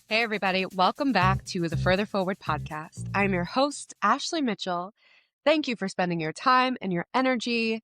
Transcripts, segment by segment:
Hey, everybody. Welcome back to the Further Forward podcast. I'm your host, Ashley Mitchell. Thank you for spending your time and your energy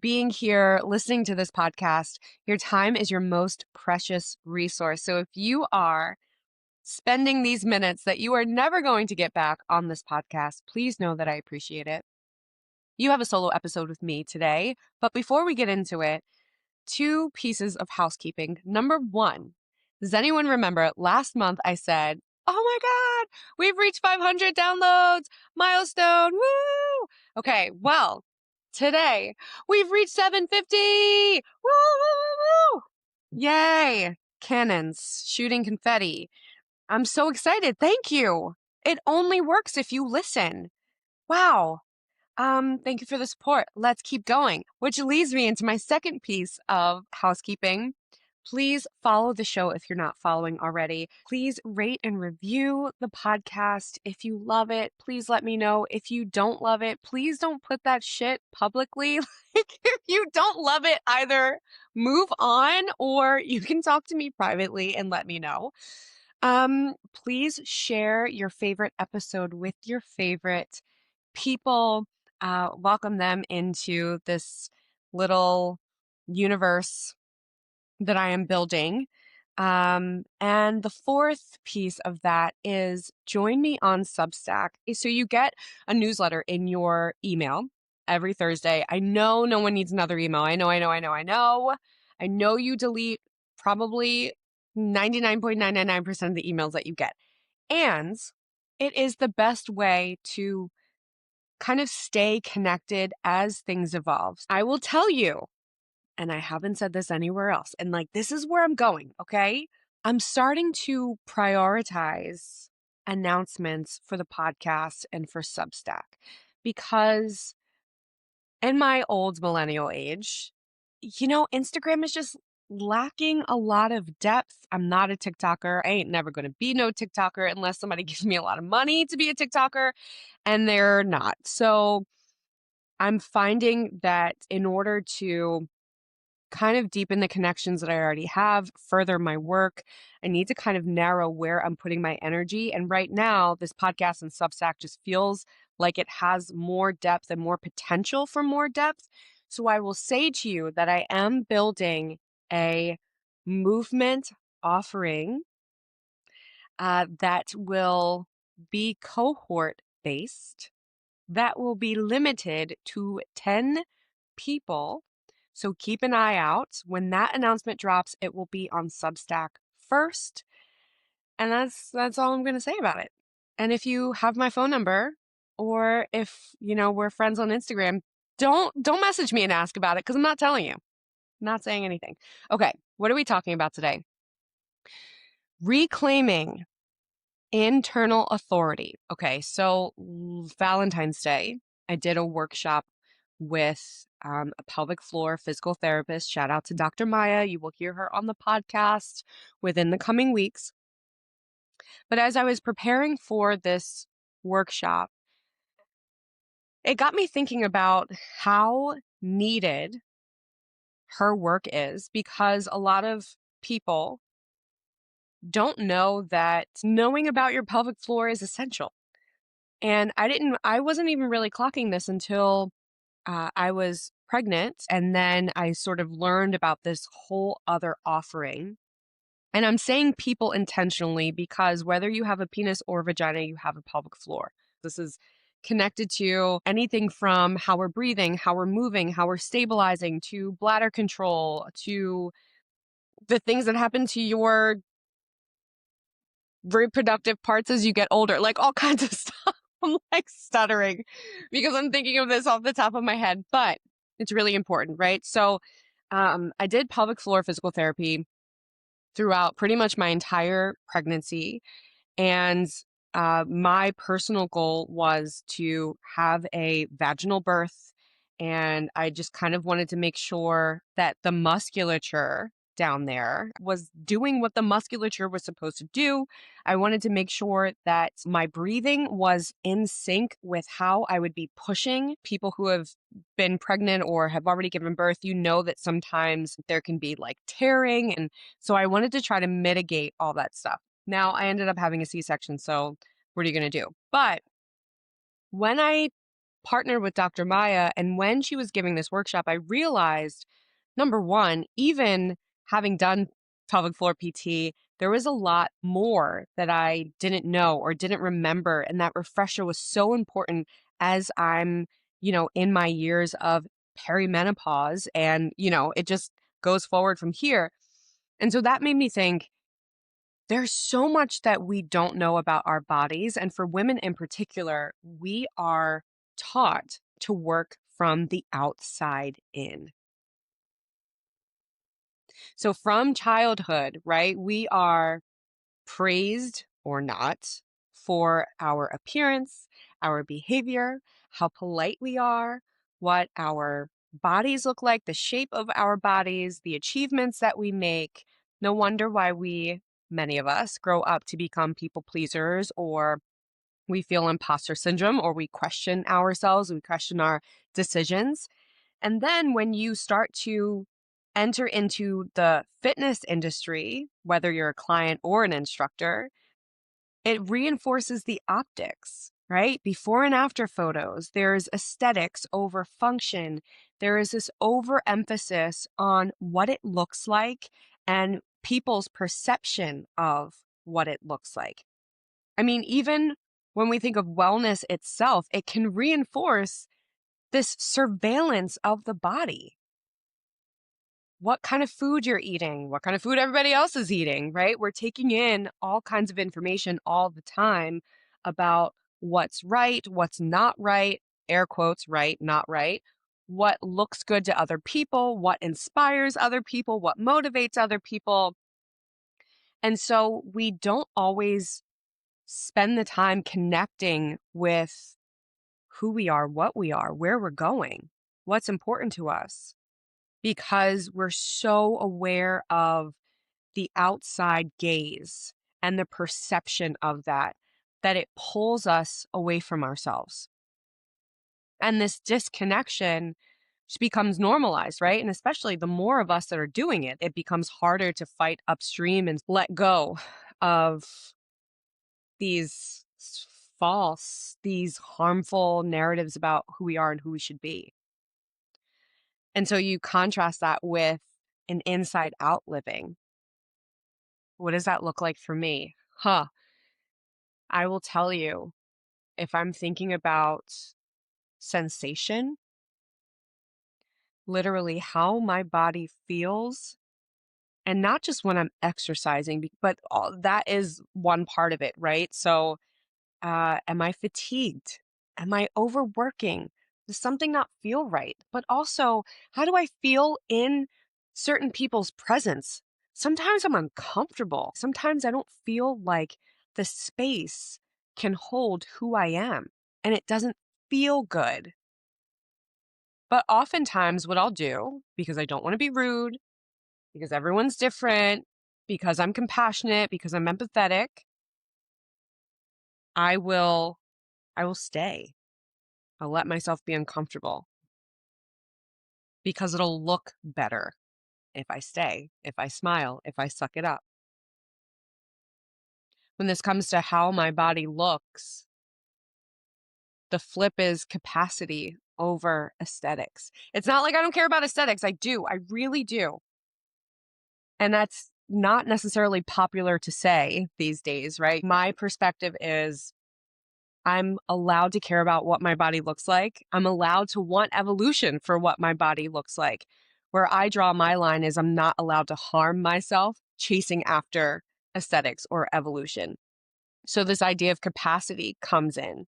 being here, listening to this podcast. Your time is your most precious resource. So if you are spending these minutes that you are never going to get back on this podcast, please know that I appreciate it. You have a solo episode with me today, but before we get into it, 2 pieces of housekeeping. Number 1, does anyone remember last month I said, oh my God, we've reached 500 downloads, milestone, woo! Okay, well, today we've reached 750, woo, woo, woo, woo! Yay, cannons, shooting confetti. I'm so excited. Thank you. It only works if you listen. Wow. Thank you for the support. Let's keep going, which leads me into my second piece of housekeeping. Please follow the show if you're not following already. Please rate and review the podcast. If you love it, please let me know. If you don't love it, please don't put that shit publicly. Like, if you don't love it, either move on or you can talk to me privately and let me know. Please share your favorite episode with your favorite people. Welcome them into this little universe that I am building. And the fourth piece of that is join me on Substack. So you get a newsletter in your email every Thursday. I know no one needs another email. I know. I know you delete probably 99.999% of the emails that you get. And it is the best way to kind of stay connected as things evolve. I will tell you, and I haven't said this anywhere else, and this is where I'm going, okay? I'm starting to prioritize announcements for the podcast and for Substack because in my old millennial age, Instagram is just lacking a lot of depth. I'm not a TikToker. I ain't never going to be no TikToker unless somebody gives me a lot of money to be a TikToker, and they're not. So I'm finding that in order to kind of deepen the connections that I already have, further my work, I need to kind of narrow where I'm putting my energy. And right now, this podcast and Substack just feels like it has more depth and more potential for more depth. So I will say to you that I am building a movement offering that will be cohort based, that will be limited to 10 people. So keep an eye out. When that announcement drops, it will be on Substack first. And that's all I'm going to say about it. And if you have my phone number, or if, we're friends on Instagram, don't message me and ask about it because I'm not telling you. I'm not saying anything. Okay, what are we talking about today? Reclaiming internal authority. Okay, so Valentine's Day, I did a workshop with a pelvic floor physical therapist. Shout out to Dr. Maya. You will hear her on the podcast within the coming weeks. But as I was preparing for this workshop, it got me thinking about how needed her work is, because a lot of people don't know that knowing about your pelvic floor is essential. And I wasn't even really clocking this until I was pregnant. And then I sort of learned about this whole other offering. And I'm saying people intentionally because whether you have a penis or vagina, you have a pelvic floor. This is connected to anything from how we're breathing, how we're moving, how we're stabilizing, to bladder control, to the things that happen to your reproductive parts as you get older, like all kinds of stuff. I'm stuttering because I'm thinking of this off the top of my head, but it's really important, right? So I did pelvic floor physical therapy throughout pretty much my entire pregnancy. And my personal goal was to have a vaginal birth. And I just kind of wanted to make sure that the musculature down there was doing what the musculature was supposed to do. I wanted to make sure that my breathing was in sync with how I would be pushing. People who have been pregnant or have already given birth, that sometimes there can be tearing. And so I wanted to try to mitigate all that stuff. Now I ended up having a C-section, so what are you going to do? But when I partnered with Dr. Maya and when she was giving this workshop, I realized, number one, even having done pelvic floor PT, there was a lot more that I didn't know or didn't remember. And that refresher was so important as I'm, in my years of perimenopause and, it just goes forward from here. And so that made me think, there's so much that we don't know about our bodies. And for women in particular, we are taught to work from the outside in. So from childhood, right, we are praised or not for our appearance, our behavior, how polite we are, what our bodies look like, the shape of our bodies, the achievements that we make. No wonder why many of us, grow up to become people pleasers, or we feel imposter syndrome, or we question ourselves, we question our decisions. And then when you start to enter into the fitness industry, whether you're a client or an instructor, it reinforces the optics, right? Before and after photos, there's aesthetics over function. There is this overemphasis on what it looks like and people's perception of what it looks like. I mean, even when we think of wellness itself, it can reinforce this surveillance of the body. What kind of food you're eating, what kind of food everybody else is eating, right? We're taking in all kinds of information all the time about what's right, what's not right, air quotes, right, not right, what looks good to other people, what inspires other people, what motivates other people. And so we don't always spend the time connecting with who we are, what we are, where we're going, what's important to us, because we're so aware of the outside gaze and the perception of that it pulls us away from ourselves. And this disconnection just becomes normalized, right? And especially the more of us that are doing it, it becomes harder to fight upstream and let go of these these harmful narratives about who we are and who we should be. And so you contrast that with an inside out living. What does that look like for me? I will tell you, if I'm thinking about sensation, literally how my body feels, and not just when I'm exercising, but that is one part of it, right? So am I fatigued? Am I overworking? Does something not feel right? But also, how do I feel in certain people's presence? Sometimes I'm uncomfortable. Sometimes I don't feel like the space can hold who I am, and it doesn't feel good. But oftentimes, what I'll do, because I don't want to be rude, because everyone's different, because I'm compassionate, because I'm empathetic, I will stay. I'll let myself be uncomfortable because it'll look better if I stay, if I smile, if I suck it up. When this comes to how my body looks, the flip is capacity over aesthetics. It's not like I don't care about aesthetics. I do. I really do. And that's not necessarily popular to say these days, right? My perspective is I'm allowed to care about what my body looks like. I'm allowed to want evolution for what my body looks like. Where I draw my line is I'm not allowed to harm myself chasing after aesthetics or evolution. So this idea of capacity comes in.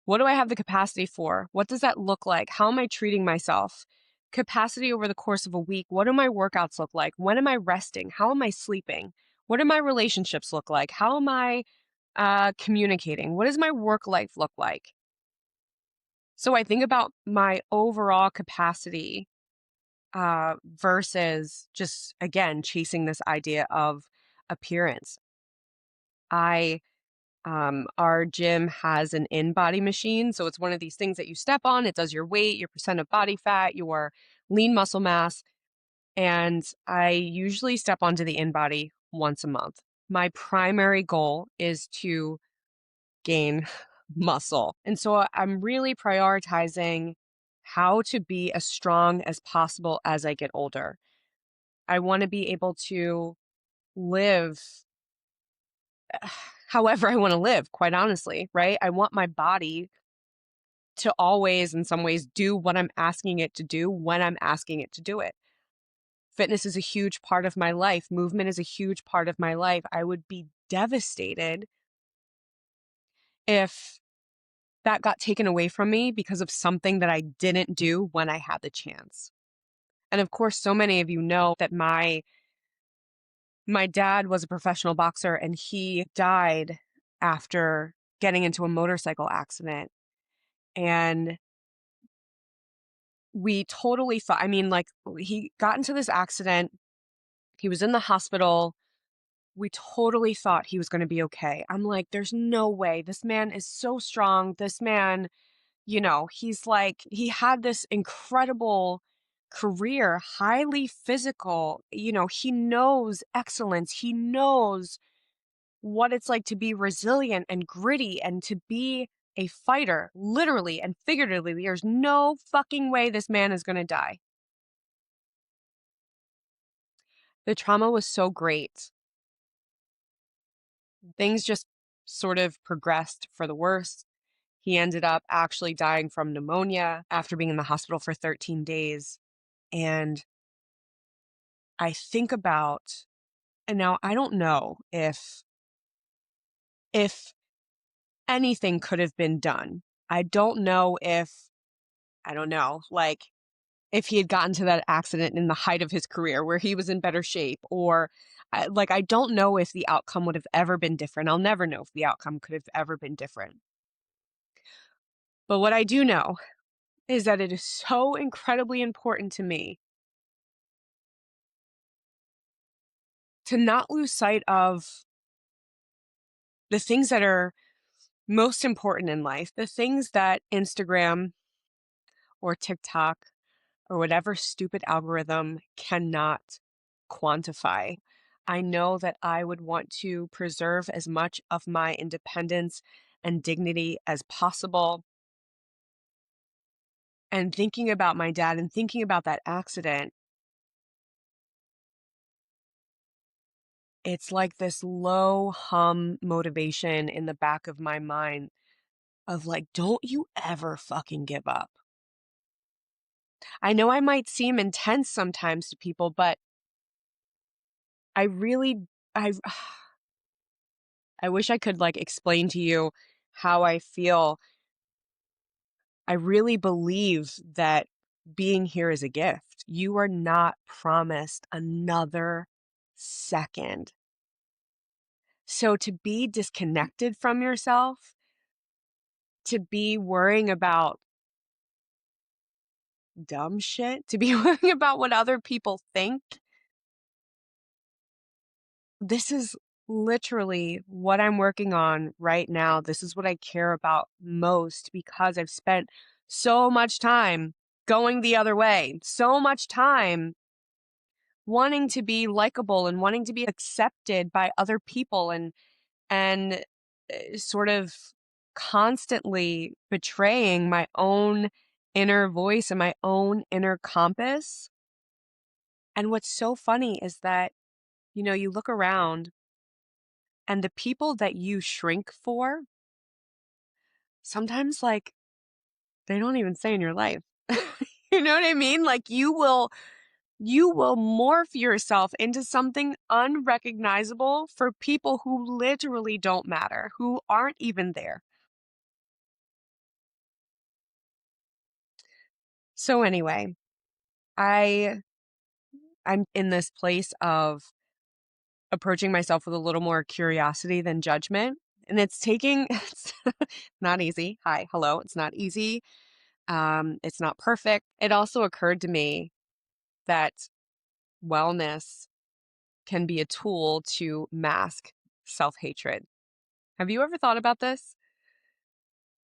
What do I have the capacity for? What does that look like? How am I treating myself? Capacity over the course of a week. What do my workouts look like? When am I resting? How am I sleeping? What do my relationships look like? How am I communicating? What does my work life look like? So I think about my overall capacity versus just, again, chasing this idea of appearance. Our gym has an in-body machine. So it's one of these things that you step on. It does your weight, your percent of body fat, your lean muscle mass. And I usually step onto the in-body once a month. my primary goal is to gain muscle. And so I'm really prioritizing how to be as strong as possible as I get older. I want to be able to live however I want to live, quite honestly, right? I want my body to always, in some ways, do what I'm asking it to do when I'm asking it to do it. Fitness is a huge part of my life. Movement is a huge part of my life. I would be devastated if that got taken away from me because of something that I didn't do when I had the chance. And of course, so many of you know that my dad was a professional boxer and he died after getting into a motorcycle accident. And we totally thought, I mean, like, he got into this accident, he was in the hospital. We totally thought he was going to be okay. I'm like, there's no way. This man is so strong. This man, he's like, he had this incredible career, highly physical. He knows excellence. He knows what it's like to be resilient and gritty and to be a fighter, literally and figuratively. There's no fucking way this man is going to die. The trauma was so great. Things just sort of progressed for the worse. He ended up actually dying from pneumonia after being in the hospital for 13 days. And I think about, and now I don't know if anything could have been done. I don't know like if he had gotten to that accident in the height of his career where he was in better shape, or I don't know if the outcome would have ever been different. I'll never know if the outcome could have ever been different. But what I do know is that it is so incredibly important to me to not lose sight of the things that are most important in life, the things that Instagram or TikTok or whatever stupid algorithm cannot quantify. I know that I would want to preserve as much of my independence and dignity as possible. And thinking about my dad and thinking about that accident, it's like this low hum motivation in the back of my mind of like, don't you ever fucking give up. I know I might seem intense sometimes to people, but I really, I, I wish I could like explain to you how I feel. I really believe that being here is a gift. You are not promised another second. So to be disconnected from yourself, to be worrying about dumb shit, to be worrying about what other people think, this is literally what I'm working on right now. This is what I care about most because I've spent so much time going the other way, so much time wanting to be likable and wanting to be accepted by other people and sort of constantly betraying my own inner voice and my own inner compass. And what's so funny is that, you look around and the people that you shrink for, sometimes like they don't even stay in your life. You know what I mean? Like you will morph yourself into something unrecognizable for people who literally don't matter, who aren't even there. So anyway, I'm in this place of approaching myself with a little more curiosity than judgment. And it's not easy. Hi, hello. It's not easy. It's not perfect. It also occurred to me that wellness can be a tool to mask self-hatred. Have you ever thought about this?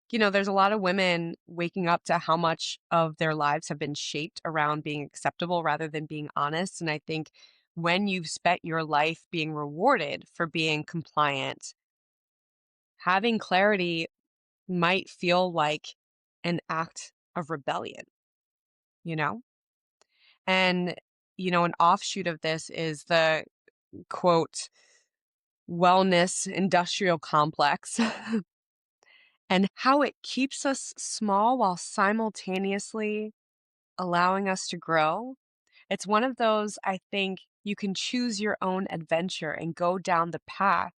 There's a lot of women waking up to how much of their lives have been shaped around being acceptable rather than being honest. And I think when you've spent your life being rewarded for being compliant, having clarity might feel like an act of rebellion, you know? And, an offshoot of this is the quote, wellness industrial complex and how it keeps us small while simultaneously allowing us to grow. It's one of those, I think, you can choose your own adventure and go down the path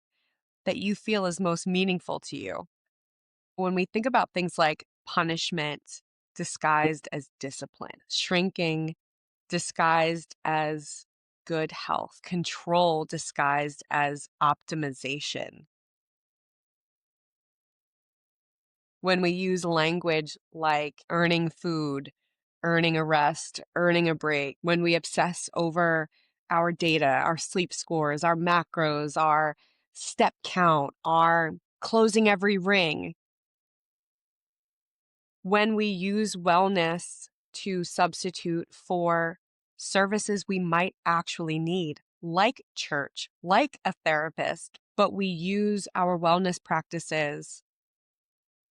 that you feel is most meaningful to you. When we think about things like punishment disguised as discipline, shrinking disguised as good health, control disguised as optimization, when we use language like earning food, earning a rest, earning a break, when we obsess over our data, our sleep scores, our macros, our step count, our closing every ring, when we use wellness to substitute for services we might actually need, like church, like a therapist, but we use our wellness practices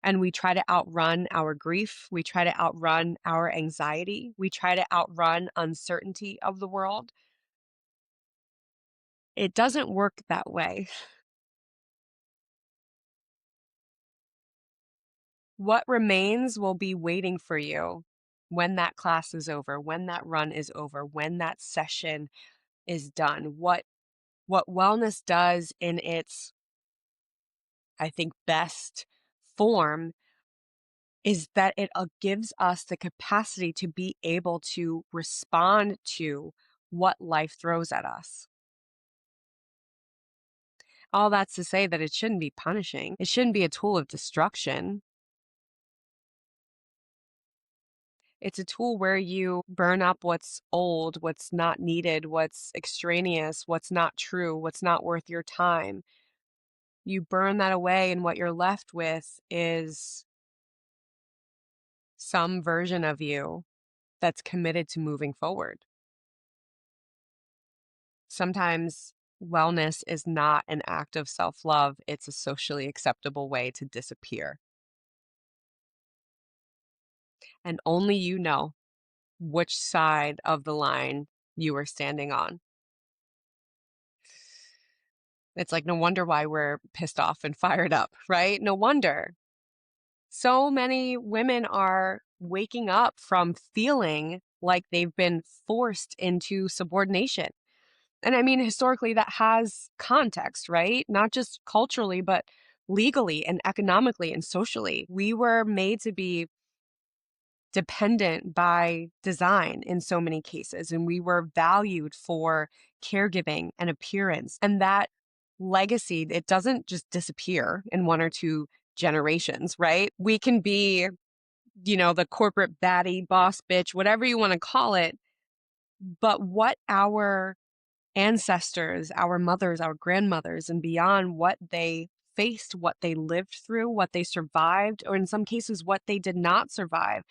and we try to outrun our grief. We try to outrun our anxiety. We try to outrun uncertainty of the world. It doesn't work that way. What remains will be waiting for you when that class is over, when that run is over, when that session is done. What wellness does in its, I think, best form is that it gives us the capacity to be able to respond to what life throws at us. All that's to say that it shouldn't be punishing. It shouldn't be a tool of destruction. It's a tool where you burn up what's old, what's not needed, what's extraneous, what's not true, what's not worth your time. You burn that away, and what you're left with is some version of you that's committed to moving forward. Sometimes wellness is not an act of self-love. It's a socially acceptable way to disappear. And only you know which side of the line you are standing on. It's like, no wonder why we're pissed off and fired up, right? No wonder. So many women are waking up from feeling like they've been forced into subordination. And I mean, historically, that has context, right? Not just culturally, but legally and economically and socially. We were made to be dependent by design in so many cases, and we were valued for caregiving and appearance. And that legacy, it doesn't just disappear in one or two generations, right? We can be, the corporate baddie, boss bitch, whatever you want to call it, but what our ancestors, our mothers, our grandmothers, and beyond, what they faced, what they lived through, what they survived, or in some cases, what they did not survive,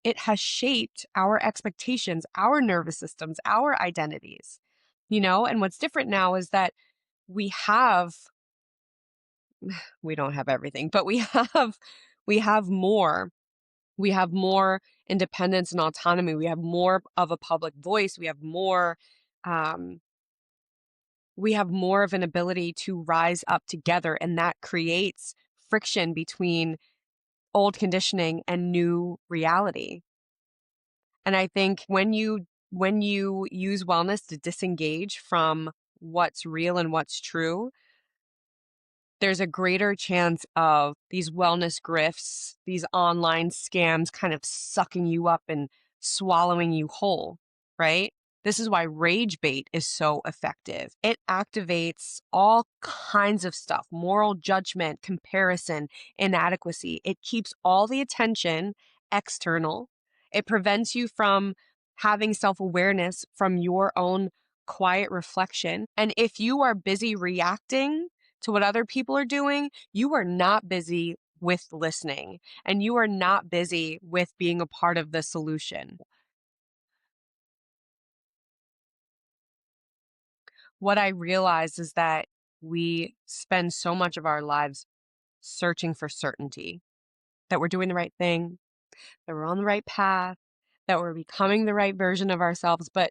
it has shaped our expectations, our nervous systems, our identities, and what's different now is that we have, we don't have everything, but we have more. We have more independence and autonomy. We have more of a public voice. Um, we have more of an ability to rise up together, and that creates friction between old conditioning and new reality. And I think when you use wellness to disengage from what's real and what's true, there's a greater chance of these wellness grifts, these online scams kind of sucking you up and swallowing you whole, right? This is why rage bait is so effective. It activates all kinds of stuff: moral judgment, comparison, inadequacy. It keeps all the attention external. It prevents you from having self-awareness from your own quiet reflection. And if you are busy reacting to what other people are doing, you are not busy with listening, and you are not busy with being a part of the solution. what I realized is that we spend so much of our lives searching for certainty, that we're doing the right thing, that we're on the right path, that we're becoming the right version of ourselves. But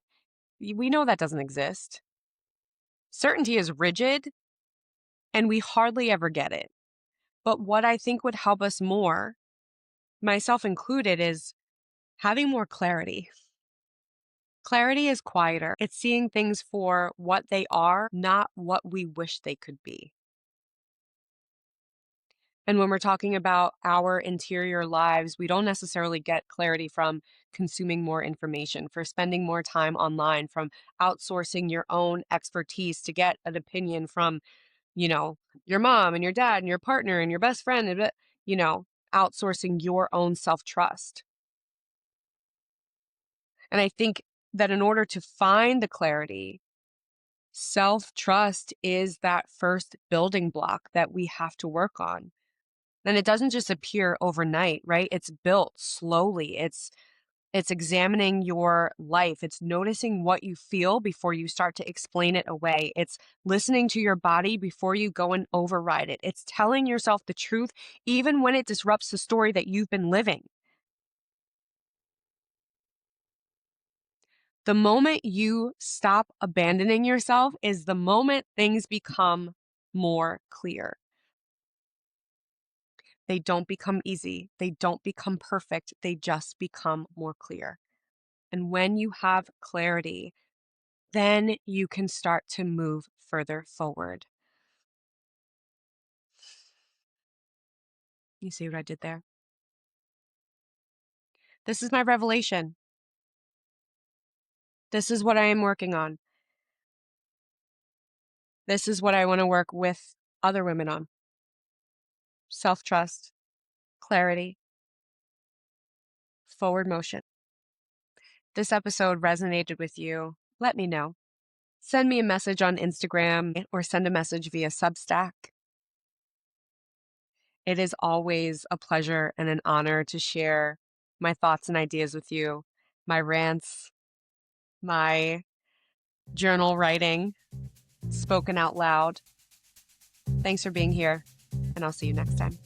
we know that doesn't exist. Certainty is rigid and we hardly ever get it. But what I think would help us more, myself included, is having more clarity. Clarity is quieter. It's seeing things for what they are, not what we wish they could be. And when we're talking about our interior lives, we don't necessarily get clarity from consuming more information, for spending more time online, from outsourcing your own expertise to get an opinion from, your mom and your dad and your partner and your best friend, and, outsourcing your own self-trust. And I think that in order to find the clarity, self-trust is that first building block that we have to work on. And it doesn't just appear overnight, right? It's built slowly. It's examining your life. It's noticing what you feel before you start to explain it away. It's listening to your body before you go and override it. It's telling yourself the truth even when it disrupts the story that you've been living. The moment you stop abandoning yourself is the moment things become more clear. They don't become easy. They don't become perfect. They just become more clear. And when you have clarity, then you can start to move further forward. You see what I did there? This is my revelation. This is what I am working on. This is what I want to work with other women on. Self-trust, clarity, forward motion. This episode resonated with you. Let me know. Send me a message on Instagram or send a message via Substack. It is always a pleasure and an honor to share my thoughts and ideas with you, my rants, my journal writing, spoken out loud. Thanks for being here, and I'll see you next time.